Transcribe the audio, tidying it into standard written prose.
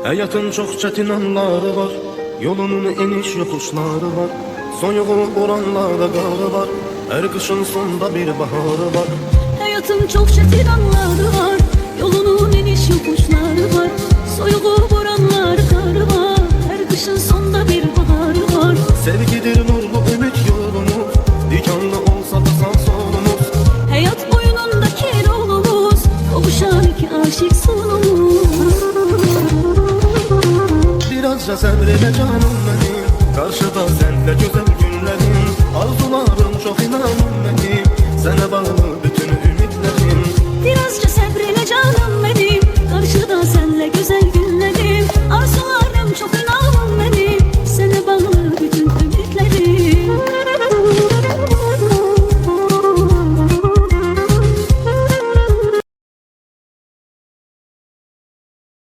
Hayatın çok çetin anları var, yolunun eniş yokuşları var. Soyuğu boranlarda karı var, her kışın sonunda bir baharı var. Hayatın çok çetin anları var, yolunun eniş yokuşları var. Soyuğu boranlar karı var, her kışın sonunda bir baharı var. Sevgidir nurlu ümit yolumuz, dikenli olsa da sağ solumuz. Hayat boyunundaki yolumuz, kavuşan iki aşık sonumuz. Birazca sabreyle canım benim, karşıda senle güzel